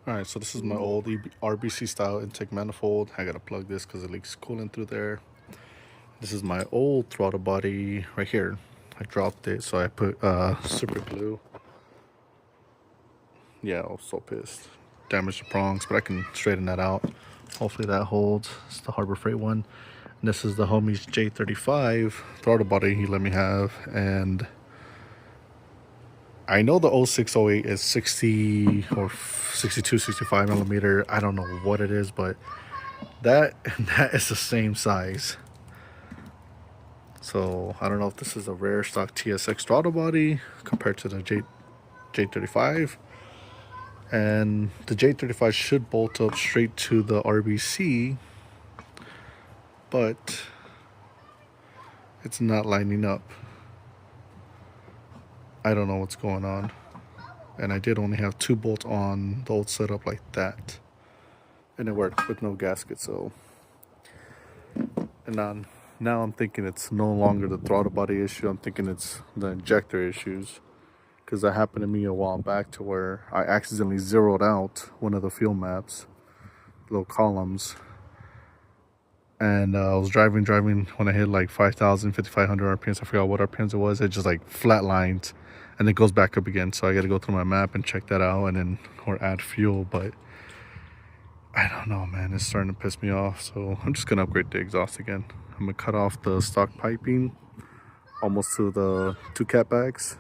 Alright, so this is my old RBC style intake manifold. I gotta plug this because it leaks coolant through there. This is my old throttle body right here. I dropped it, so I put super glue. Yeah, I was so pissed. Damaged the prongs, but I can straighten that out. Hopefully that holds. It's the Harbor Freight one. And this is the homie's J35 throttle body he let me have. And I know the 0608 is 60 or 62, 65 millimeter. I don't know what it is, but that is the same size. So I don't know if this is a rare stock TSX throttle body compared to the J35. And the J35 should bolt up straight to the RBC, but it's not lining up. I don't know what's going on. And I did only have 2 bolts on the old setup like that. And it worked with no gasket, so. And now I'm thinking it's no longer the throttle body issue. I'm thinking it's the injector issues. Because that happened to me a while back to where I accidentally zeroed out one of the fuel maps, little columns. And I was driving when I hit like 5,000, 5,500 RPMs. I forgot what RPMs it was. It just like flatlined and it goes back up again. So I got to go through my map and check that out and then or add fuel. But I don't know, man. It's starting to piss me off. So I'm just going to upgrade the exhaust again. I'm going to cut off the stock piping almost to the 2 cat bags.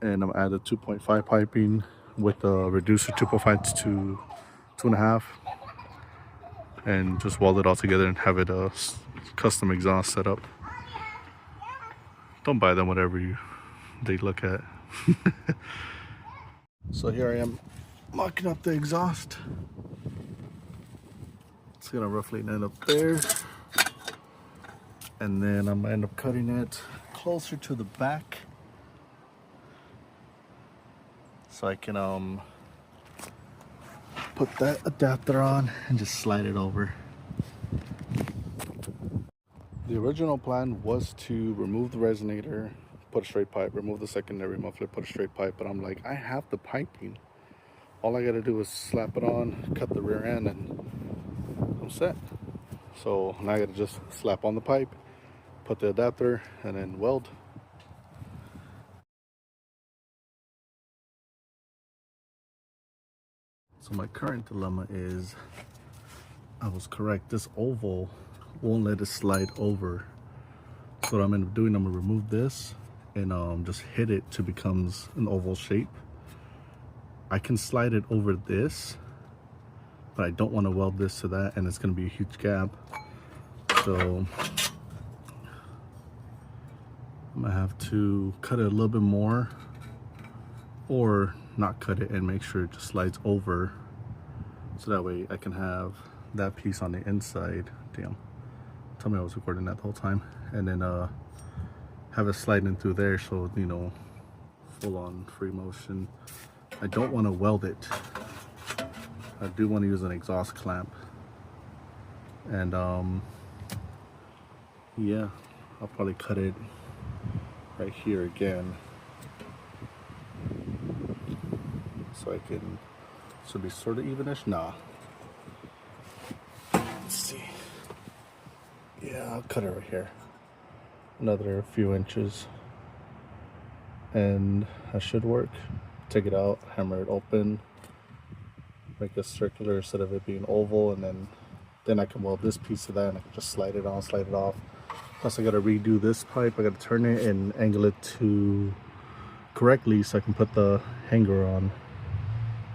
And I'm going to add the 2.5 piping with the reducer 2.5 to 2.5. And just weld it all together and have it a custom exhaust setup. Don't buy them whatever they look at. So here I am mocking up the exhaust. It's gonna roughly end up there, and then I'm gonna end up cutting it closer to the back so I can put that adapter on and just slide it over. The original plan was to remove the resonator, put a straight pipe, remove the secondary muffler, put a straight pipe, but I'm like, I have the piping. All I gotta do is slap it on, cut the rear end, and I'm set. So now I gotta just slap on the pipe, put the adapter, and then weld. So my current dilemma is, I was correct, this oval won't let it slide over. So what I'm gonna doing, I'm gonna remove this and just hit it to becomes an oval shape. I can slide it over this, but I don't want to weld this to that, and it's gonna be a huge gap. So I'm gonna have to cut it a little bit more, or not cut it and make sure it just slides over, so that way I can have that piece on the inside. Damn, tell me I was recording that the whole time. And then have it slide in through there, so you know, full on free motion. I don't want to weld it. I do want to use an exhaust clamp. And yeah, I'll probably cut it right here again, so I can, should be sort of evenish. Nah, let's see. Yeah, I'll cut it right here, another few inches, and that should work. Take it out, hammer it open, make it circular instead of it being oval, and then I can weld this piece to that, and I can just slide it on, slide it off. Plus I gotta redo this pipe. I gotta turn it and angle it to correctly so I can put the hanger on.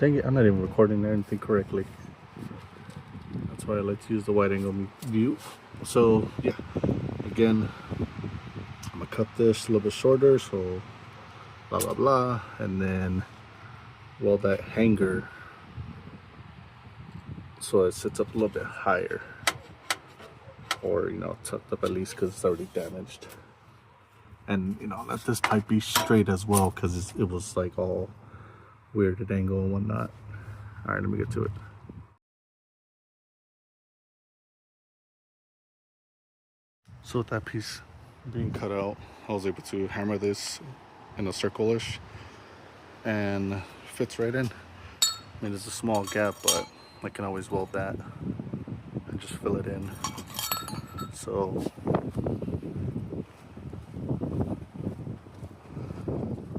Dang it, I'm not even recording anything correctly. That's why I like to use the wide angle view. So yeah, again, I'm gonna cut this a little bit shorter, so blah blah blah, and then weld that hanger so it sits up a little bit higher, or you know, tucked up at least, because it's already damaged. And you know, let this pipe be straight as well, because it was like all weird at angle and whatnot. All right, let me get to it. So with that piece being cut out, I was able to hammer this in a circle-ish, and fits right in. I mean, there's a small gap, but I can always weld that and just fill it in. So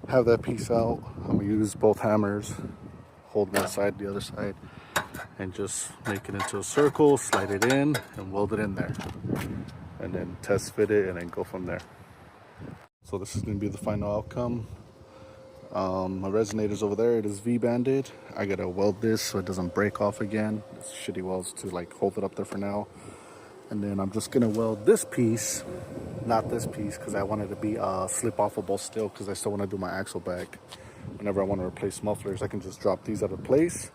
have that piece out. I'm gonna use both hammers, hold one side, the other side, and just make it into a circle, slide it in, and weld it in there. And then test fit it, and then go from there. So this is gonna be the final outcome. My resonator's over there. It is V-banded. I gotta weld this so it doesn't break off again. It's shitty welds to like hold it up there for now. And then I'm just gonna weld this piece, not this piece, because I want it to be slip-offable still, because I still want to do my axle back. Whenever I want to replace mufflers, I can just drop these out of place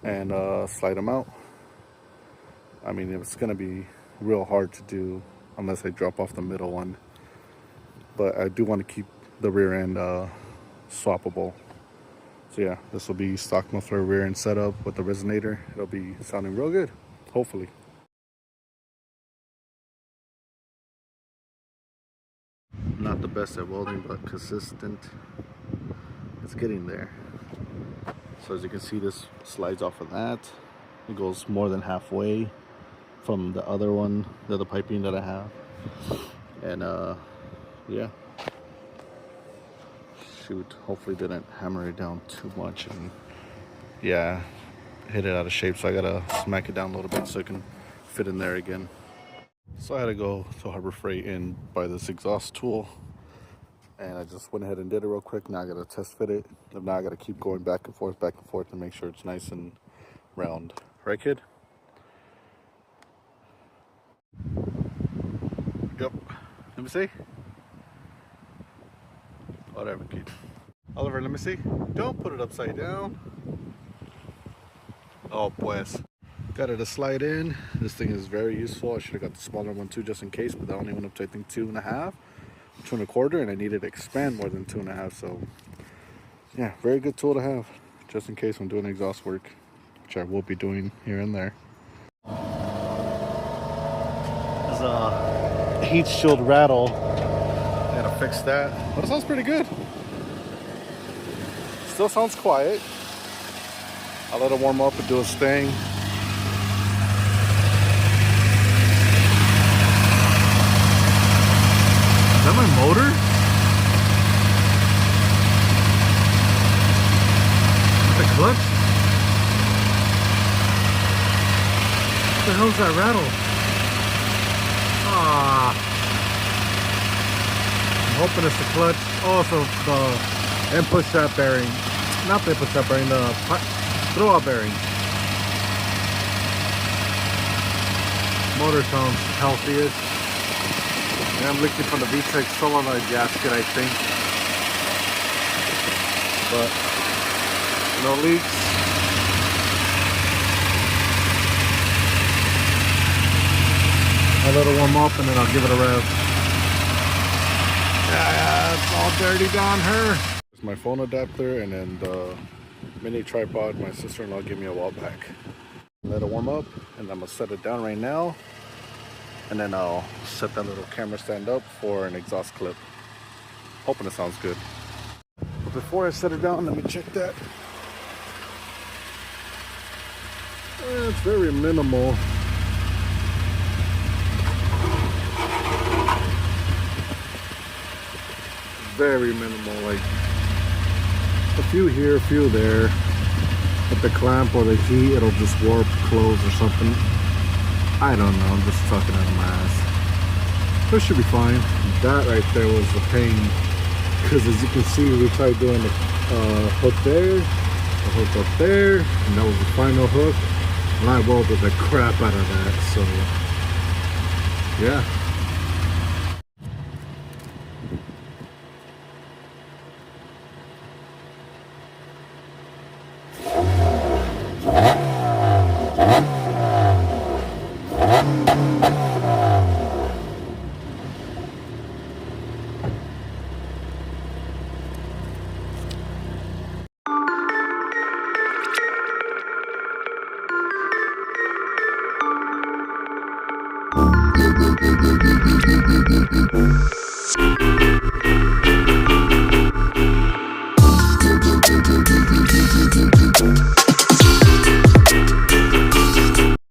and slide them out. I mean, it's gonna be real hard to do unless I drop off the middle one. But I do want to keep the rear end swappable. So yeah, this will be stock muffler rear end setup with the resonator. It'll be sounding real good, hopefully. Not the best at welding, but consistent. It's getting there. So as you can see, this slides off of that. It goes more than halfway from the other one, the other piping that I have. And yeah. Shoot, hopefully didn't hammer it down too much, and yeah, hit it out of shape, so I gotta smack it down a little bit so it can fit in there again. So I had to go to Harbor Freight and buy this exhaust tool, and I just went ahead and did it real quick. Now I gotta test fit it, and now I gotta keep going back and forth to make sure it's nice and round. Right, kid? Yep. Let me see. Whatever, kid. Oliver, let me see. Don't put it upside down. Oh, pues. Got it to slide in. This thing is very useful. I should have got the smaller one too, just in case, but that only went up to, I think, 2.5, 2.25, and I needed to expand more than 2.5. So yeah, very good tool to have, just in case I'm doing exhaust work, which I will be doing here and there. There's a heat shield rattle. I gotta fix that, but it sounds pretty good. Still sounds quiet. I'll let it warm up and do its thing. Is that my motor? The clutch? What the hell is that rattle? Ah. I'm hoping it's the clutch. Oh, so the input shaft bearing. Not the input shaft bearing, the throwout bearing. Motor sounds healthy-ish. And I'm leaking from the VTEC solenoid gasket, I think. But no leaks. I'll let it warm up and then I'll give it a rev. Yeah, it's all dirty down here. It's my phone adapter and then the mini tripod my sister-in-law gave me a while back. Let it warm up and I'm gonna set it down right now. And then I'll set that little camera stand up for an exhaust clip. Hoping it sounds good. But before I set it down, let me check that. It's very minimal. Very minimal, like a few here, a few there. With the clamp or the heat, it'll just warp, close or something. I don't know, I'm just talking out of my ass. But it should be fine. That right there was the pain. Because as you can see, we tried doing the hook there, the hook up there, and that was the final hook. And I welded the crap out of that, so yeah. Thank you.